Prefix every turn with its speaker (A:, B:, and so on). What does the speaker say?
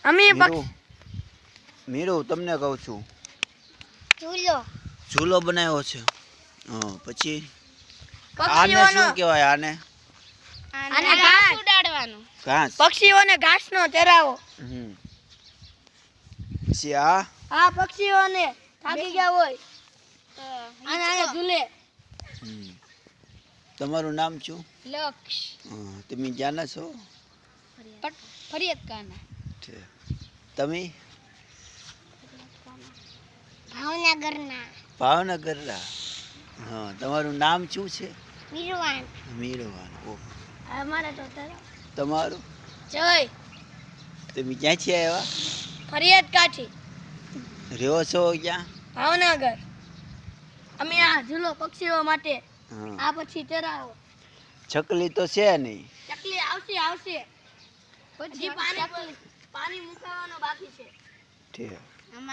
A: અમે
B: મીરુ તમને કહું છું ઝૂલો બનાવ્યો છે પછી આને શું કહેવાય આને
A: ઘાસ ઉડાડવાનું
B: ઘાસ
A: પક્ષીઓને ઘાસનો ચરાવો
B: પછી આ
A: પક્ષીઓને થાકી ગયા હોય આને ઝૂલે
B: તમારું નામ શું
A: લક્ષ
B: તમે જાના છો
A: ફરિયાદ કાના
B: તમે ભાવનગરના હા તમારું નામ શું છે મીરવાન
A: અમારે તો
B: તમારું
A: જય
B: તમે ક્યાંથી આવ્યા
A: ફરિયાદ કાઠી
B: રહ્યો છો ક્યાં
A: ભાવનગર અમે આ ઝૂલો પક્ષીઓ માટે આ પછી ચરાવો
B: ચકલી તો છે નહીં
A: ચકલી આવશે પછી પાણી મુકાવાનો બાકી છે
B: ઠીક